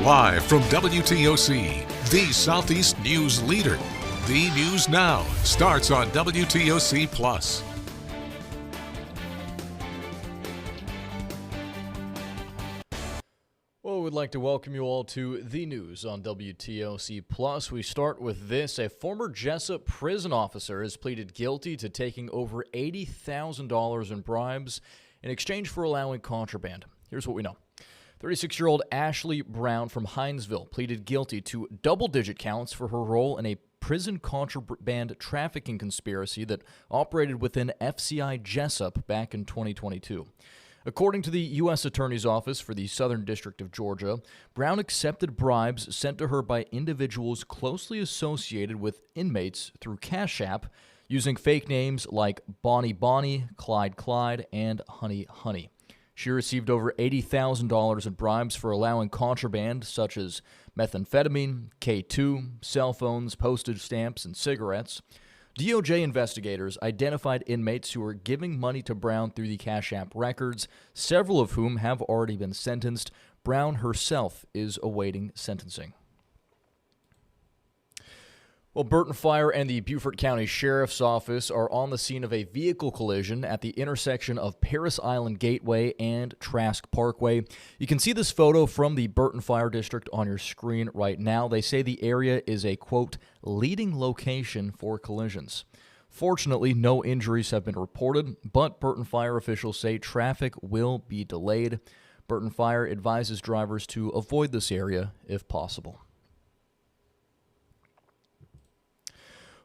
Live from WTOC, the Southeast News leader. The News Now starts on WTOC Plus. Well, we'd like to welcome you all to the news on WTOC Plus. We start with this. A former Jessup prison officer has pleaded guilty to taking over $80,000 in bribes in exchange for allowing contraband. Here's what we know. 36-year-old Ashley Brown from Hinesville pleaded guilty to double-digit counts for her role in a prison contraband trafficking conspiracy that operated within FCI Jessup back in 2022. According to the U.S. Attorney's Office for the Southern District of Georgia, Brown accepted bribes sent to her by individuals closely associated with inmates through Cash App, using fake names like Bonnie Bonnie, Clyde Clyde, and Honey Honey. She received over $80,000 in bribes for allowing contraband such as methamphetamine, K2, cell phones, postage stamps, and cigarettes. DOJ investigators identified inmates who were giving money to Brown through the Cash App records, several of whom have already been sentenced. Brown herself is awaiting sentencing. Well, Burton Fire and the Beaufort County Sheriff's Office are on the scene of a vehicle collision at the intersection of Paris Island Gateway and Trask Parkway. You can see this photo from the Burton Fire District on your screen right now. They say the area is a, quote, leading location for collisions. Fortunately, no injuries have been reported, but Burton Fire officials say traffic will be delayed. Burton Fire advises drivers to avoid this area if possible.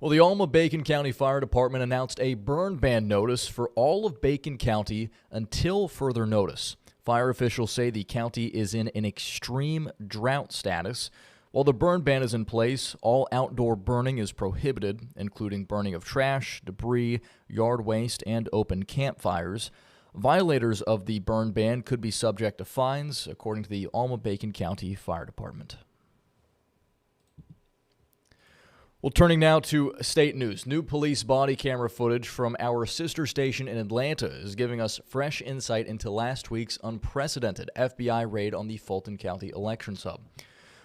Well, the Alma-Bacon County Fire Department announced a burn ban notice for all of Bacon County until further notice. Fire officials say the county is in an extreme drought status. While the burn ban is in place, all outdoor burning is prohibited, including burning of trash, debris, yard waste, and open campfires. Violators of the burn ban could be subject to fines, according to the Alma-Bacon County Fire Department. Well, turning now to state news. New police body camera footage from our sister station in Atlanta is giving us fresh insight into last week's unprecedented FBI raid on the Fulton County Elections Hub.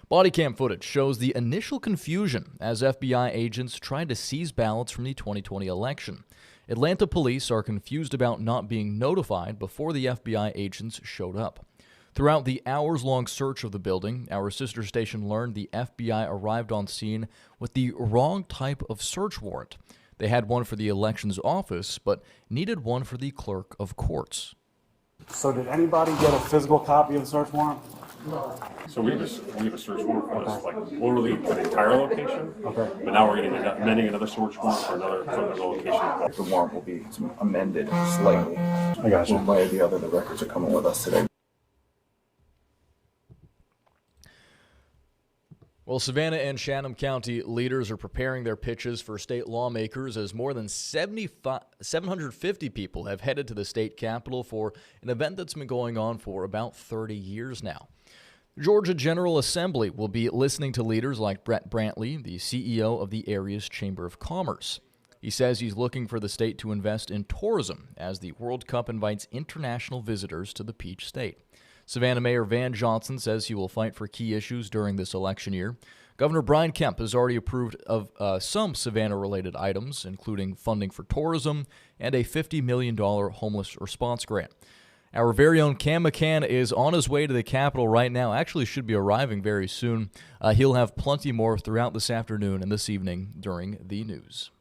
Body cam footage shows the initial confusion as FBI agents tried to seize ballots from the 2020 election. Atlanta police are confused about not being notified before the FBI agents showed up. Throughout the hours-long search of the building, our sister station learned the FBI arrived on scene with the wrong type of search warrant. They had one for the elections office, but needed one for the clerk of courts. So did anybody get a physical copy of the search warrant? So we have a search warrant for this, like literally for the entire location. Okay. But now we're getting amending another search warrant for another location. The warrant will be amended slightly. I got you. One way or the other, the records are coming with us today. Well, Savannah and Chatham County leaders are preparing their pitches for state lawmakers as more than 750 people have headed to the state capitol for an event that's been going on for about 30 years now. Georgia General Assembly will be listening to leaders like Brett Brantley, the CEO of the area's Chamber of Commerce. He says he's looking for the state to invest in tourism as the World Cup invites international visitors to the Peach State. Savannah Mayor Van Johnson says he will fight for key issues during this election year. Governor Brian Kemp has already approved of some Savannah-related items, including funding for tourism and a $50 million homeless response grant. Our very own Cam McCann is on his way to the Capitol right now, actually should be arriving very soon. He'll have plenty more throughout this afternoon and this evening during the news.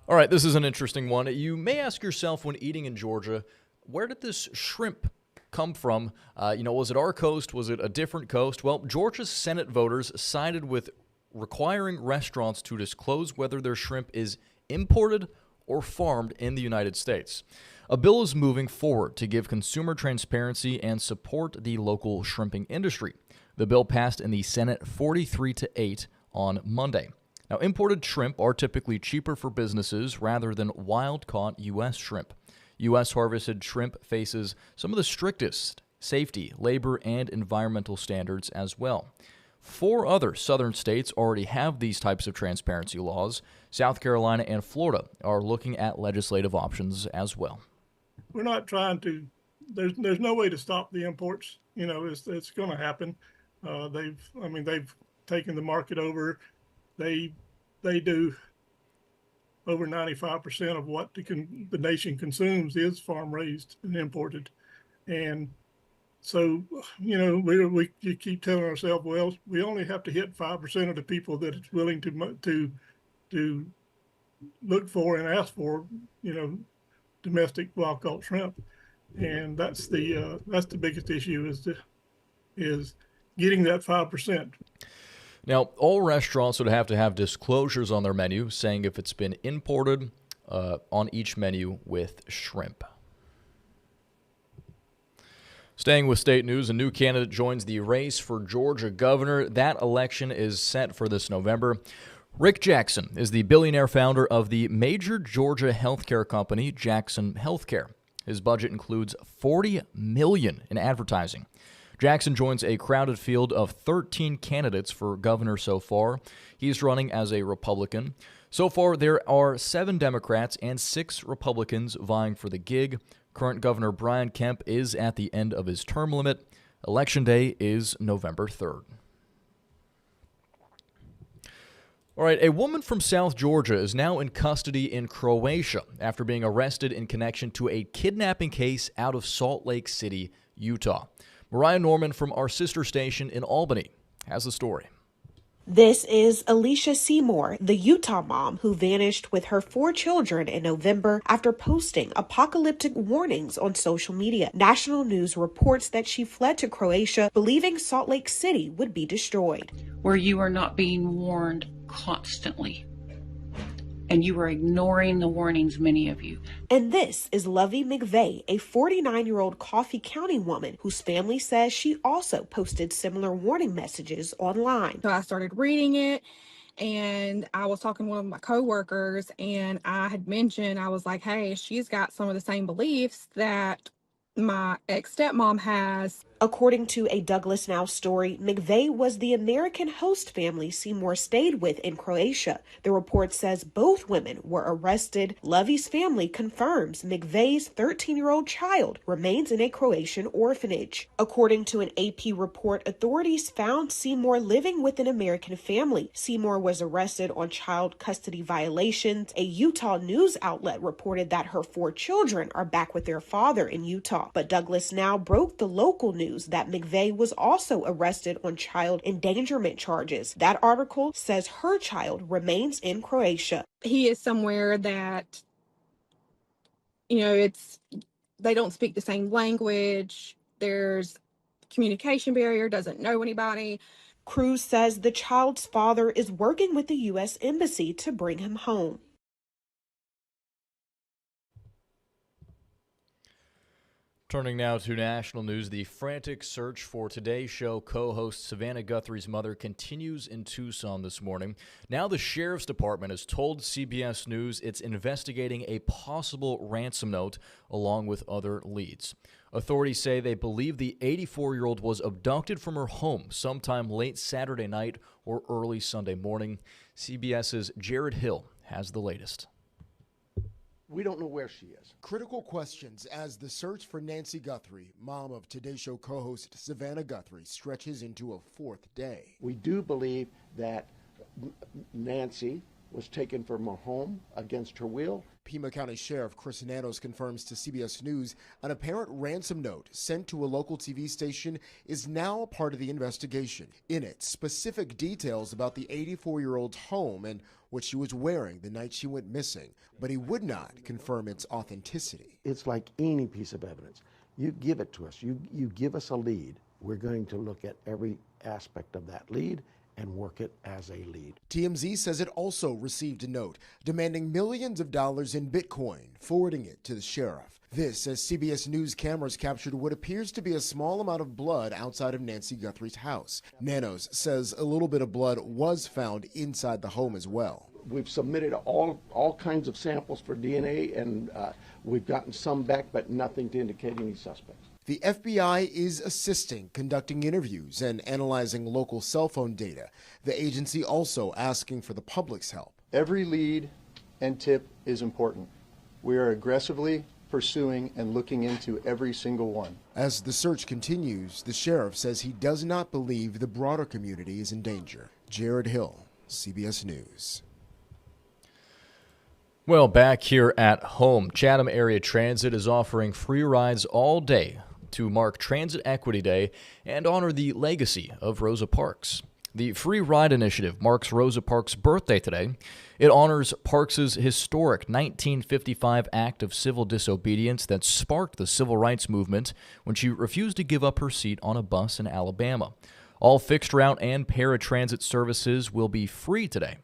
All right, this is an interesting one. You may ask yourself when eating in Georgia, where did this shrimp come from? Was it our coast? Was it a different coast? Well, Georgia's Senate voters sided with requiring restaurants to disclose whether their shrimp is imported or farmed in the United States. A bill is moving forward to give consumer transparency and support the local shrimping industry. The bill passed in the Senate 43-8 on Monday. Now, imported shrimp are typically cheaper for businesses rather than wild-caught U.S. shrimp. U.S. harvested shrimp faces some of the strictest safety, labor, and environmental standards as well. 4 other southern states already have these types of transparency laws. South Carolina and Florida are looking at legislative options as well. We're not trying to there's no way to stop the imports. It's going to happen. They've taken the market over. They do over 95% of what the nation consumes is farm raised and imported, and so we keep telling ourselves, well, we only have to hit 5% of the people that it's willing to look for and ask for, domestic wild caught shrimp, and that's the biggest issue is getting that 5%. Now, all restaurants would have to have disclosures on their menu saying if it's been imported on each menu with shrimp. Staying with state news, a new candidate joins the race for Georgia governor. That election is set for this November. Rick Jackson is the billionaire founder of the major Georgia healthcare company, Jackson Healthcare. His budget includes $40 million in advertising. Jackson joins a crowded field of 13 candidates for governor so far. He's running as a Republican. So far, there are 7 Democrats and 6 Republicans vying for the gig. Current Governor Brian Kemp is at the end of his term limit. Election day is November 3rd. All right, a woman from South Georgia is now in custody in Croatia after being arrested in connection to a kidnapping case out of Salt Lake City, Utah. Mariah Norman from our sister station in Albany has the story. This is Alicia Seymour, the Utah mom who vanished with her 4 children in November after posting apocalyptic warnings on social media. National news reports that she fled to Croatia, believing Salt Lake City would be destroyed. Where you are not being warned constantly, and you are ignoring the warnings, many of you. And this is Lovey McVeigh, a 49-year-old Coffee County woman whose family says she also posted similar warning messages online. So I started reading it, and I was talking to one of my coworkers, and I had mentioned, I was like, hey, she's got some of the same beliefs that my ex-stepmom has. According to a Douglas Now story, McVeigh was the American host family Seymour stayed with in Croatia. The report says both women were arrested. Lovey's family confirms McVeigh's 13-year-old child remains in a Croatian orphanage. According to an AP report, authorities found Seymour living with an American family. Seymour was arrested on child custody violations. A Utah news outlet reported that her 4 children are back with their father in Utah. But Douglas Now broke the local news that McVeigh was also arrested on child endangerment charges. That article says her child remains in Croatia. He is somewhere that, they don't speak the same language. There's communication barrier, doesn't know anybody. Cruz says the child's father is working with the U.S. Embassy to bring him home. Turning now to national news, the frantic search for Today's Show co-host Savannah Guthrie's mother continues in Tucson this morning. Now the Sheriff's Department has told CBS News it's investigating a possible ransom note along with other leads. Authorities say they believe the 84-year-old was abducted from her home sometime late Saturday night or early Sunday morning. CBS's Jared Hill has the latest. We don't know where she is. Critical questions as the search for Nancy Guthrie, mom of Today Show co-host Savannah Guthrie, stretches into a 4th day. We do believe that Nancy was taken from her home against her will. Pima County Sheriff Chris Nanos confirms to CBS News an apparent ransom note sent to a local TV station is now a part of the investigation. In it, specific details about the 84-year-old's home and what she was wearing the night she went missing, but he would not confirm its authenticity. It's like any piece of evidence. You give it to us. You give us a lead. We're going to look at every aspect of that lead and work it as a lead. TMZ says it also received a note demanding millions of dollars in Bitcoin, forwarding it to the sheriff. This as CBS News cameras captured what appears to be a small amount of blood outside of Nancy Guthrie's house. Nanos says a little bit of blood was found inside the home as well. We've submitted all kinds of samples for DNA, and we've gotten some back, but nothing to indicate any suspects. The FBI is assisting, conducting interviews and analyzing local cell phone data. The agency also asking for the public's help. Every lead and tip is important. We are aggressively pursuing and looking into every single one. As the search continues, the sheriff says he does not believe the broader community is in danger. Jared Hill, CBS News. Well, back here at home, Chatham Area Transit is offering free rides all day to mark Transit Equity Day and honor the legacy of Rosa Parks. The Free Ride Initiative marks Rosa Parks' birthday today. It honors Parks' historic 1955 act of civil disobedience that sparked the civil rights movement when she refused to give up her seat on a bus in Alabama. All fixed route and paratransit services will be free today.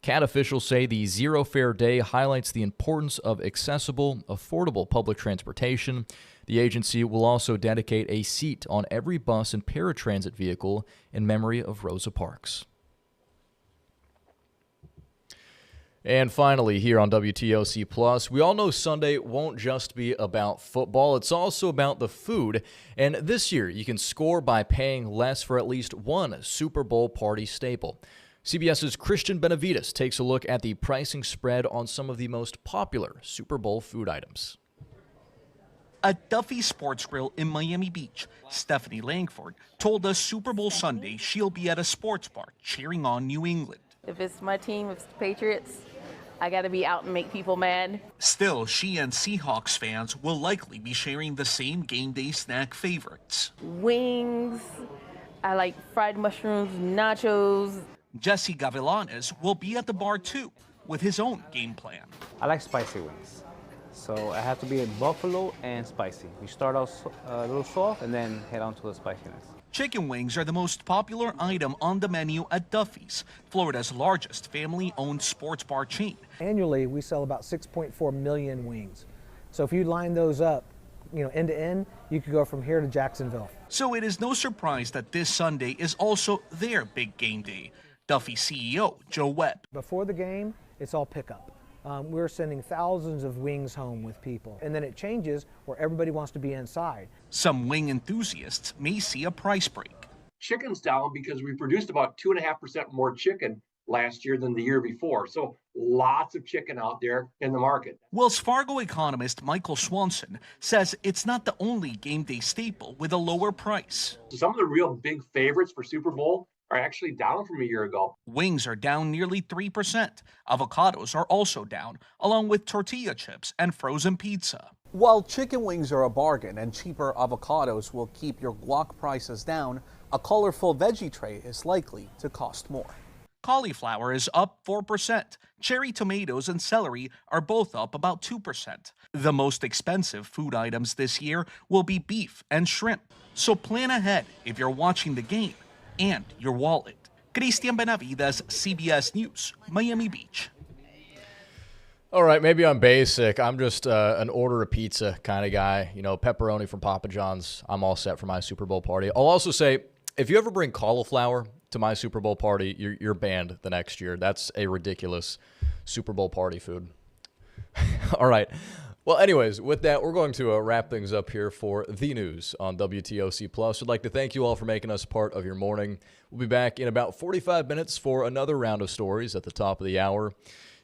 CAT officials say the Zero Fare Day highlights the importance of accessible, affordable public transportation. The agency will also dedicate a seat on every bus and paratransit vehicle in memory of Rosa Parks. And finally, here on WTOC Plus, we all know Sunday won't just be about football. It's also about the food. And this year, you can score by paying less for at least one Super Bowl party staple. CBS's Christian Benavides takes a look at the pricing spread on some of the most popular Super Bowl food items. At Duffy's Sports Grill in Miami Beach, Stephanie Langford told us Super Bowl Sunday she'll be at a sports bar cheering on New England. If it's my team, if it's the Patriots, I got to be out and make people mad. Still, she and Seahawks fans will likely be sharing the same game day snack favorites. Wings, I like fried mushrooms, nachos. Jesse Gavilanes will be at the bar too, with his own game plan. I like spicy wings, so I have to be at buffalo and spicy. We start out a little soft and then head on to the spiciness. Chicken wings are the most popular item on the menu at Duffy's, Florida's largest family-owned sports bar chain. Annually, we sell about 6.4 million wings. So if you line those up, end to end, you could go from here to Jacksonville. So it is no surprise that this Sunday is also their big game day. Duffy CEO Joe Webb. Before the game, it's all pickup. We're sending thousands of wings home with people. And then it changes where everybody wants to be inside. Some wing enthusiasts may see a price break. Chicken's down because we produced about 2.5% more chicken last year than the year before. So lots of chicken out there in the market. Wells Fargo economist Michael Swanson says it's not the only game day staple with a lower price. Some of the real big favorites for Super Bowl are actually down from a year ago. Wings are down nearly 3%. Avocados are also down, along with tortilla chips and frozen pizza. While chicken wings are a bargain and cheaper avocados will keep your guac prices down, a colorful veggie tray is likely to cost more. Cauliflower is up 4%. Cherry tomatoes and celery are both up about 2%. The most expensive food items this year will be beef and shrimp. So plan ahead if you're watching the game and your wallet. Christian Benavides, CBS News, Miami Beach. All right, maybe I'm basic. I'm just an order a pizza kind of guy. Pepperoni from Papa John's. I'm all set for my Super Bowl party. I'll also say, if you ever bring cauliflower to my Super Bowl party, you're banned the next year. That's a ridiculous Super Bowl party food. All right. Well, anyways, with that, we're going to wrap things up here for the news on WTOC Plus. I'd like to thank you all for making us part of your morning. We'll be back in about 45 minutes for another round of stories at the top of the hour.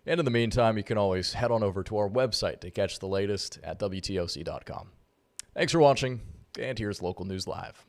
And in the meantime, you can always head on over to our website to catch the latest at WTOC.com. Thanks for watching, and here's Local News Live.